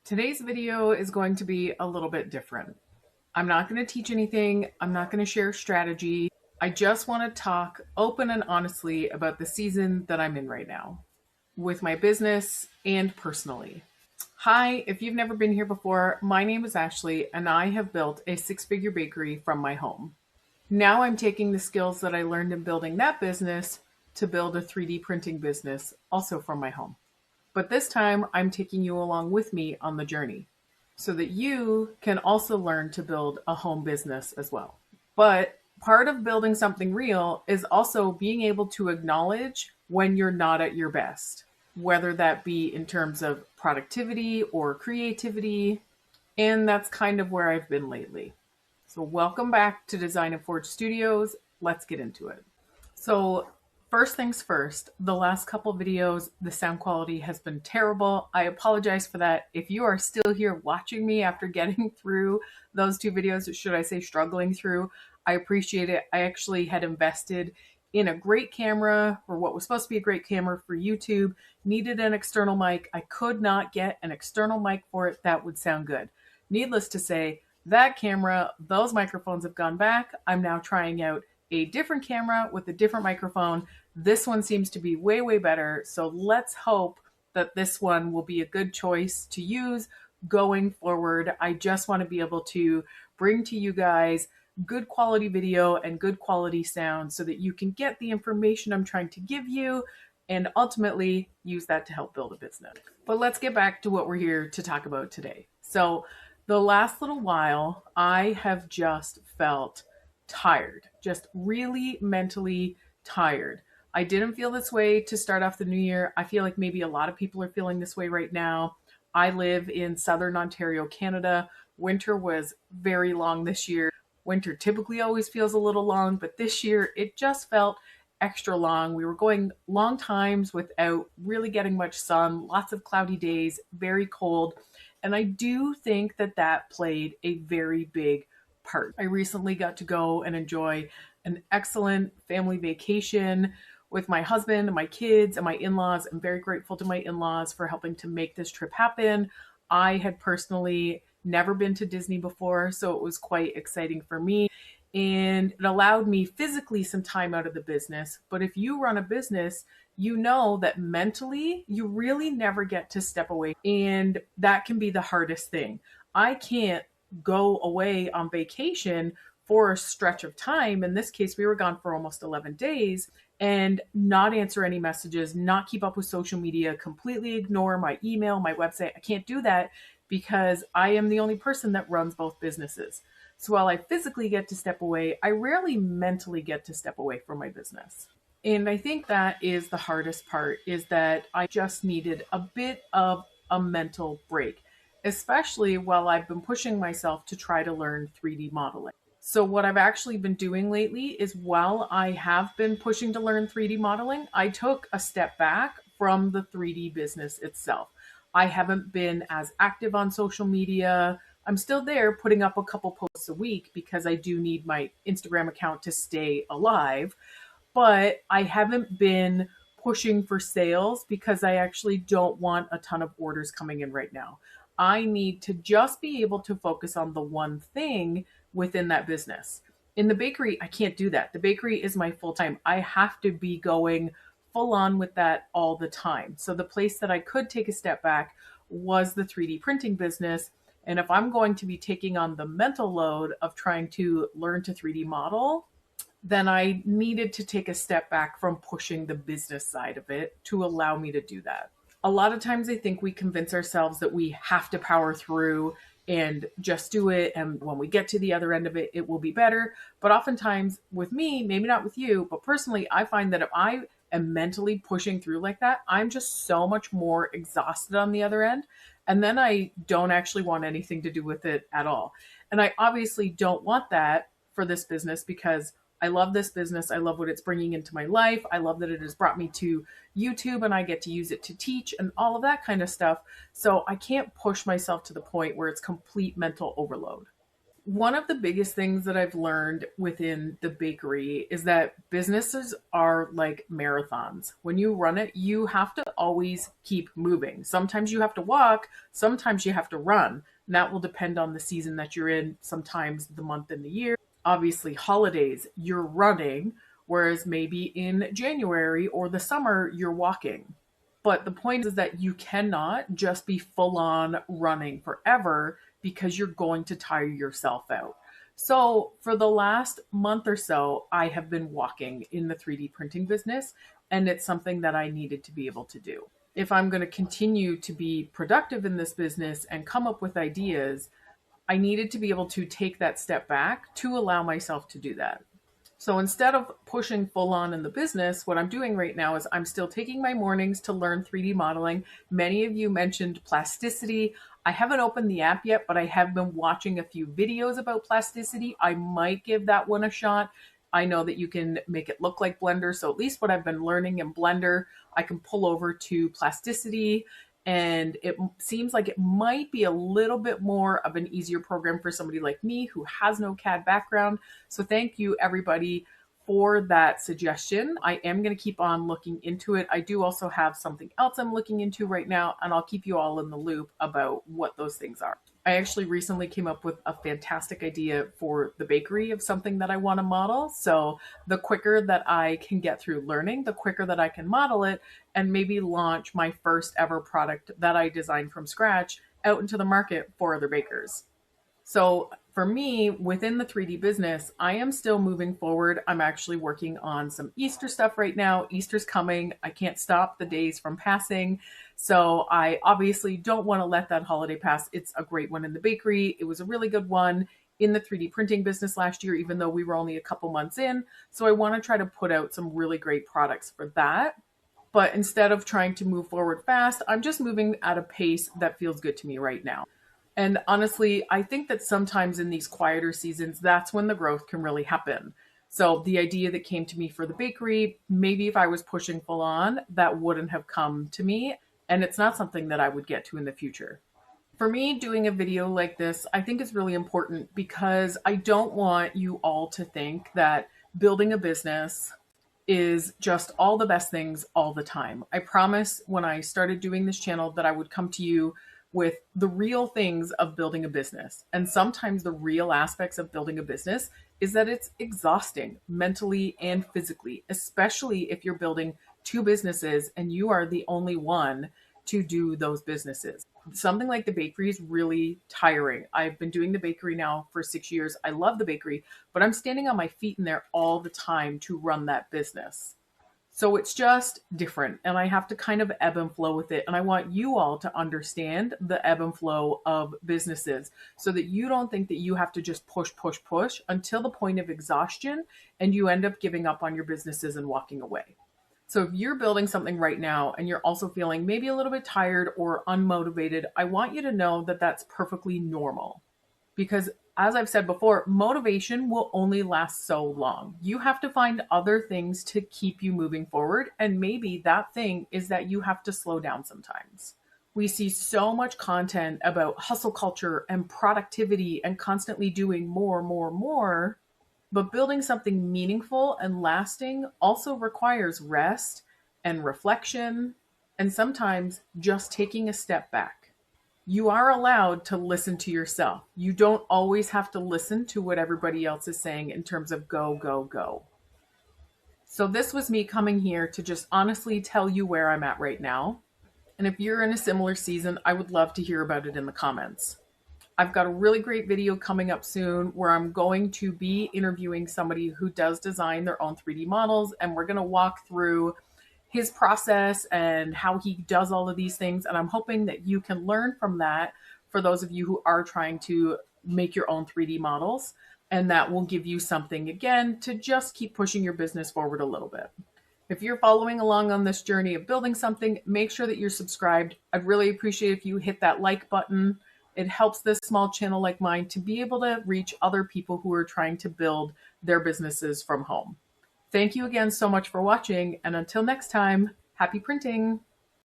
Today's video is going to be a little bit different. I'm not going to teach anything. I'm not going to share strategy. I just want to talk open and honestly about the season that I'm in right now with my business and personally. Hi, if you've never been here before, my name is Ashley and I have built a six-figure bakery from my home. Now I'm taking the skills that I learned in building that business to build a 3D printing business also from my home. But this time I'm taking you along with me on the journey so that you can also learn to build a home business as well. But part of building something real is also being able to acknowledge when you're not at your best, whether that be in terms of productivity or creativity. And that's kind of where I've been lately. So welcome back to Design and Forge Studios. Let's get into it. So first things first, the last couple videos, the sound quality has been terrible. I apologize for that. If you are still here watching me after getting through those two videos, should I say struggling through, I appreciate it. I actually had invested in a great camera, or what was supposed to be a great camera for YouTube, needed an external mic. I could not get an external mic for it that would sound good. Needless to say, that camera, those microphones have gone back. I'm now trying out a different camera with a different microphone. This one seems to be way, way better. So let's hope that this one will be a good choice to use going forward. I just want to be able to bring to you guys good quality video and good quality sound so that you can get the information I'm trying to give you and ultimately use that to help build a business. But let's get back to what we're here to talk about today. So the last little while, I have just felt tired, just really mentally tired. I didn't feel this way to start off the new year. I feel like maybe a lot of people are feeling this way right now. I live in Southern Ontario, Canada. Winter was very long this year. Winter typically always feels a little long, but this year it just felt extra long. We were going long times without really getting much sun, lots of cloudy days, very cold. And I do think that that played a very big part. I recently got to go and enjoy an excellent family vacation with my husband and my kids and my in-laws. I'm very grateful to my in-laws for helping to make this trip happen. I had personally never been to Disney before, so it was quite exciting for me. And it allowed me physically some time out of the business. But if you run a business, you know that mentally you really never get to step away. And that can be the hardest thing. I can't go away on vacation for a stretch of time. In this case, we were gone for almost 11 days and not answer any messages, not keep up with social media, completely ignore my email, my website. I can't do that because I am the only person that runs both businesses. So while I physically get to step away, I rarely mentally get to step away from my business. And I think that is the hardest part, is that I just needed a bit of a mental break, especially while I've been pushing myself to try to learn 3D modeling. So what I've actually been doing lately is, while I have been pushing to learn 3D modeling, I took a step back from the 3D business itself. I haven't been as active on social media. I'm still there putting up a couple posts a week because I do need my Instagram account to stay alive, but I haven't been pushing for sales because I actually don't want a ton of orders coming in right now. I need to just be able to focus on the one thing within that business. In the bakery, I can't do that. The bakery is my full time. I have to be going full on with that all the time. So the place that I could take a step back was the 3D printing business. And if I'm going to be taking on the mental load of trying to learn to 3D model, then I needed to take a step back from pushing the business side of it to allow me to do that. A lot of times I think we convince ourselves that we have to power through and just do it. And when we get to the other end of it, it will be better. But oftentimes with me, maybe not with you, but personally, I find that if I am mentally pushing through like that, I'm just so much more exhausted on the other end. And then I don't actually want anything to do with it at all. And I obviously don't want that for this business because I love this business. I love what it's bringing into my life. I love that it has brought me to YouTube and I get to use it to teach and all of that kind of stuff. So I can't push myself to the point where it's complete mental overload. One of the biggest things that I've learned within the bakery is that businesses are like marathons. When you run it, you have to always keep moving. Sometimes you have to walk, sometimes you have to run. And that will depend on the season that you're in, sometimes the month and the year. Obviously, holidays, you're running, whereas maybe in January or the summer, you're walking. But the point is that you cannot just be full on running forever because you're going to tire yourself out. So, for the last month or so, I have been walking in the 3D printing business, and it's something that I needed to be able to do. If I'm going to continue to be productive in this business and come up with ideas, I needed to be able to take that step back to allow myself to do that. So instead of pushing full on in the business, what I'm doing right now is I'm still taking my mornings to learn 3D modeling. Many of you mentioned plasticity. I haven't opened the app yet, but I have been watching a few videos about plasticity. I might give that one a shot. I know that you can make it look like Blender. So at least what I've been learning in Blender, I can pull over to plasticity. And it seems like it might be a little bit more of an easier program for somebody like me who has no CAD background. So thank you, everybody, for that suggestion. I am going to keep on looking into it. I do also have something else I'm looking into right now, and I'll keep you all in the loop about what those things are. I actually recently came up with a fantastic idea for the bakery of something that I want to model. So the quicker that I can get through learning, the quicker that I can model it and maybe launch my first ever product that I designed from scratch out into the market for other bakers. So for me, within the 3D business, I am still moving forward. I'm actually working on some Easter stuff right now. Easter's coming. I can't stop the days from passing. So I obviously don't want to let that holiday pass. It's a great one in the bakery. It was a really good one in the 3D printing business last year, even though we were only a couple months in. So I want to try to put out some really great products for that. But instead of trying to move forward fast, I'm just moving at a pace that feels good to me right now. And honestly, I think that sometimes in these quieter seasons, that's when the growth can really happen. So the idea that came to me for the bakery, maybe if I was pushing full on, that wouldn't have come to me. And it's not something that I would get to in the future. For me, doing a video like this, I think is really important because I don't want you all to think that building a business is just all the best things all the time. I promise when I started doing this channel that I would come to you with the real things of building a business. And sometimes the real aspects of building a business is that it's exhausting mentally and physically, especially if you're building two businesses and you are the only one to do those businesses. Something like the bakery is really tiring. I've been doing the bakery now for 6 years. I love the bakery, but I'm standing on my feet in there all the time to run that business. So it's just different, and I have to kind of ebb and flow with it. And I want you all to understand the ebb and flow of businesses so that you don't think that you have to just push, push, push until the point of exhaustion and you end up giving up on your businesses and walking away. So if you're building something right now and you're also feeling maybe a little bit tired or unmotivated, I want you to know that that's perfectly normal. Because as I've said before, motivation will only last so long. You have to find other things to keep you moving forward. And maybe that thing is that you have to slow down sometimes. We see so much content about hustle culture and productivity and constantly doing more, more, more. But building something meaningful and lasting also requires rest and reflection, and sometimes just taking a step back. You are allowed to listen to yourself. You don't always have to listen to what everybody else is saying in terms of go, go, go. So this was me coming here to just honestly tell you where I'm at right now. And if you're in a similar season, I would love to hear about it in the comments. I've got a really great video coming up soon where I'm going to be interviewing somebody who does design their own 3D models, and we're going to walk through his process and how he does all of these things. And I'm hoping that you can learn from that for those of you who are trying to make your own 3D models. And that will give you something, again, to just keep pushing your business forward a little bit. If you're following along on this journey of building something, make sure that you're subscribed. I'd really appreciate if you hit that like button. It helps this small channel like mine to be able to reach other people who are trying to build their businesses from home. Thank you again so much for watching, and until next time, happy printing!